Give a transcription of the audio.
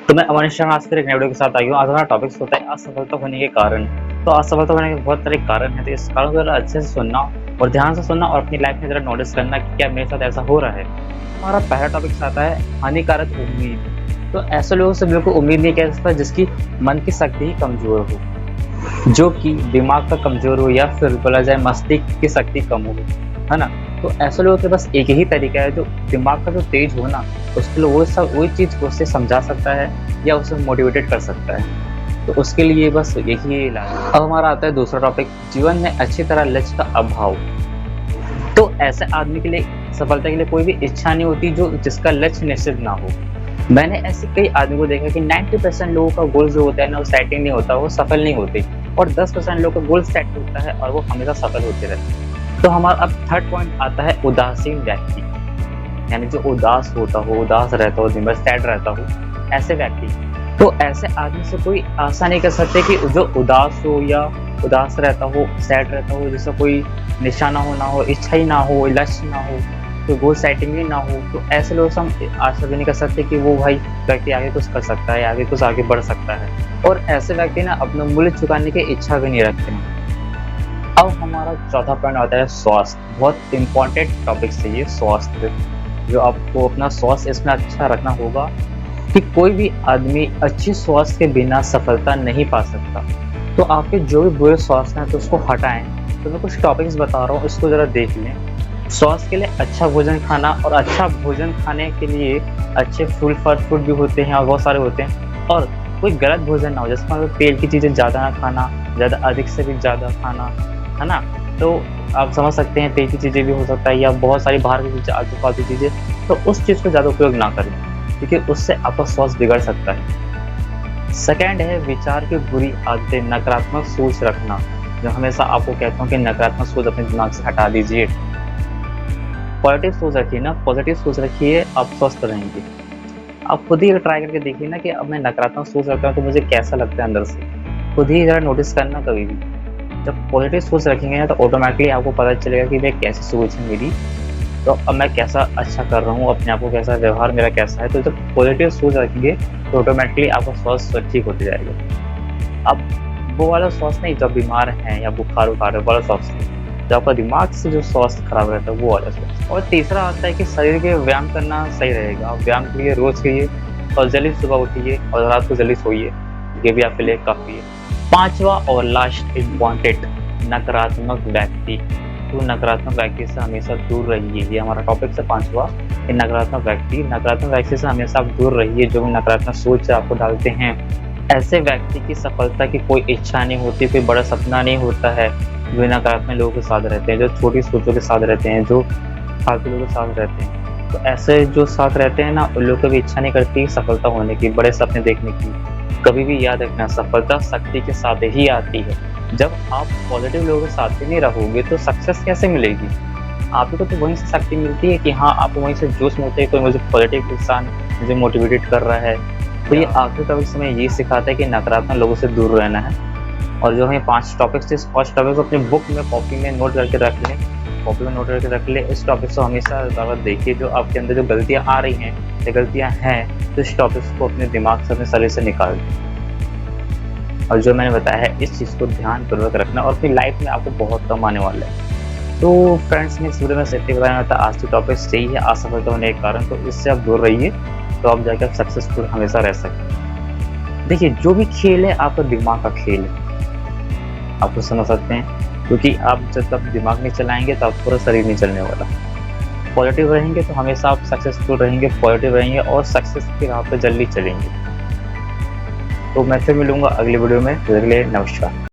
तो मैं अमन शर्मा आज फिर एक नए वीडियो के साथ आई हूँ। आज हमारा टॉपिक होता है असफलता होने के कारण। तो असफलता होने के बहुत सारे कारण हैं, तो इस कारण को ज़रा अच्छे से सुनना और ध्यान से सुनना और अपनी लाइफ में ज़रा नोटिस करना कि क्या मेरे साथ ऐसा हो रहा है। हमारा पहला टॉपिक आता है हानिकारक उम्मीद। तो ऐसे लोगों से बिल्कुल उम्मीद नहीं किया सकता जिसकी मन की शक्ति ही कमज़ोर हो, जो कि दिमाग का कमज़ोर हो या फिर बोला जाए मस्तिष्क की शक्ति कम हो, है ना? तो ऐसे लोगों के पास एक ही तरीका है, जो दिमाग का जो तेज हो ना, उसके लिए वही चीज़ उसे समझा सकता है या उसे मोटिवेटेड कर सकता है। तो उसके लिए बस यही इलाज है। अब हमारा आता है दूसरा टॉपिक, जीवन में अच्छी तरह लक्ष्य का अभाव। तो ऐसे आदमी के लिए सफलता के लिए कोई भी इच्छा नहीं होती जो जिसका लक्ष्य निश्चित ना हो। मैंने ऐसे कई आदमी को देखा कि 90% लोगों का गोल जो होता है ना, वो सेटिंग नहीं होता, वो सफल नहीं होते, और 10% लोगों का गोल सेट होता है और वो हमेशा सफल होते रहते हैं। तो हमारा अब थर्ड पॉइंट आता है उदासीन व्यक्ति, यानी जो उदास होता हो, उदास रहता हो, दिन भर सैड रहता हो, ऐसे व्यक्ति। तो ऐसे आदमी से कोई आशा नहीं कर सकते कि जो उदास हो या उदास रहता हो, सैड रहता हो, जिसका कोई निशाना हो ना हो, इच्छा ही ना हो, लक्ष्य ना हो, कोई गोल सेटिंग ही ना हो, तो ऐसे लोगों से हम आशा भी नहीं कर सकते कि वो भाई व्यक्ति आगे कुछ कर सकता है, आगे कुछ आगे बढ़ सकता है। और ऐसे व्यक्ति ना अपना मूल्य चुकाने की इच्छा भी नहीं रखते हैं। अब हमारा चौथा पॉइंट आता है स्वास्थ्य। बहुत इंपॉर्टेंट टॉपिक है ये, स्वास्थ्य। जो आपको अपना स्वास्थ्य इसमें अच्छा रखना होगा कि कोई भी आदमी अच्छी स्वास्थ्य के बिना सफलता नहीं पा सकता। तो आपके जो भी बुरे स्वास्थ्य हैं तो उसको हटाएं। तो मैं कुछ टॉपिक्स बता रहा हूँ, इसको ज़रा देख लें। स्वास्थ्य के लिए अच्छा भोजन खाना, और अच्छा भोजन खाने के लिए अच्छे फल फूड भी होते हैं और बहुत सारे होते हैं। और कोई गलत भोजन ना हो, जैसे मतलब तेल की चीज़ें ज़्यादा ना खाना, ज़्यादा अधिक से भी ज़्यादा खाना, है ना? तो आप समझ सकते हैं तेल की चीज़ें भी हो सकता है, या बहुत सारी बाहर की चीज़ें, आलतू फालतू चीज़ें। तो उस चीज़ को ज़्यादा उपयोग ना करें, क्योंकि उससे आपका स्वास्थ्य बिगड़ सकता है। सेकंड है विचार की बुरी आदतें, नकारात्मक सोच रखना। जो हमेशा आपको कहता हूँ कि नकारात्मक सोच अपने दिमाग से हटा दीजिए, पॉजिटिव सोच रखिए ना, पॉजिटिव सोच रखिए, आप स्वस्थ रहेंगे। आप खुद ही ट्राई करके देखिए ना कि अब मैं नकारात्मक सोच रखता हूँ तो मुझे कैसा लगता है अंदर से। खुद ही ज़रा नोटिस करना कभी भी। जब पॉजिटिव सोच रखेंगे ना, तो ऑटोमेटिकली आपको पता चलेगा कि मैं कैसी सोच है मेरी, तो अब मैं कैसा अच्छा कर रहा हूँ, अपने आप को कैसा व्यवहार मेरा कैसा है। तो जब पॉजिटिव सोच रखेंगे तो ऑटोमेटिकली आपका स्वास्थ्य ठीक होते जाएगा। अब वो वाला स्वास्थ्य नहीं जब बीमार हैं या बुखार वाला स्वास्थ्य नहीं, जो आपका दिमाग से जो स्वास्थ्य खराब रहता है वो वाला स्वास्थ्य। और तीसरा आता है कि शरीर के व्यायाम करना सही रहेगा। आप व्यायाम के लिए रोज करिए और जल्दी सुबह उठिए और रात को जल्दी सोइए, ये भी आपके लिए काफ़ी है। पांचवा और लास्ट इम्पॉर्टेंट, नकारात्मक व्यक्ति। तो नकारात्मक व्यक्ति से हमेशा दूर रहिए। ये हमारा टॉपिक है पांचवा, कि नकारात्मक व्यक्ति से हमेशा आप दूर रहिए, जो भी नकारात्मक सोच आपको डालते हैं। ऐसे व्यक्ति की सफलता की कोई इच्छा नहीं होती, कोई बड़ा सपना नहीं होता है। जो नकारात्मक लोगों के साथ रहते हैं, जो छोटी सोचों के साथ रहते हैं, जो फालतू लोगों के साथ रहते हैं, तो ऐसे जो साथ रहते हैं ना, उन लोगों की भी इच्छा नहीं करती सफलता होने की, बड़े सपने देखने की। कभी भी याद रखना, सफलता शक्ति के साथ ही आती है। जब आप पॉजिटिव लोगों के साथ ही नहीं रहोगे तो सक्सेस कैसे मिलेगी? आपको तो वहीं से शक्ति मिलती है कि हाँ, आपको वहीं से जोश मिलता है, कोई मुझे पॉजिटिव इंसान मुझे मोटिवेटेड कर रहा है। तो ये आखिरी टॉपिक से हमें ये सिखाता है कि नकारात्मक लोगों से दूर रहना है। और जो हमें 5 टॉपिक्स थे, इस 5 टॉपिक को अपनी बुक में, कॉपी में नोट करके रख लें। कॉपी में नोट करके रख लें। इस टॉपिक को हमेशा बार-बार देखिए, जो आपके अंदर जो गलतियाँ आ रही हैं या गलतियाँ हैं, तो इस टॉपिक्स को अपने दिमाग से, अपने शरीर से निकाल दें। और जो मैंने बताया है, इस चीज़ को ध्यानपूर्वक रखना और अपनी लाइफ में आपको बहुत कम आने वाला है। तो फ्रेंड्स, मैं इस वीडियो में सेफ्टी बताना था। आज की टॉपिक यही है, असफलता होने के कारण। तो इससे आप दूर रहिए, तो आप जाकर सक्सेसफुल हमेशा रह सकते। देखिए, जो भी खेल है आपका दिमाग का खेल है, आपको समझ सकते हैं, क्योंकि आप जब तक दिमाग नहीं चलाएंगे तो आप पूरा शरीर नहीं चलने वाला। पॉजिटिव रहेंगे तो हमेशा आप सक्सेसफुल रहेंगे, पॉजिटिव रहेंगे और सक्सेस की राह पे जल्दी चलेंगे। तो मैं फिर मिलूंगा अगली वीडियो में। नमस्कार।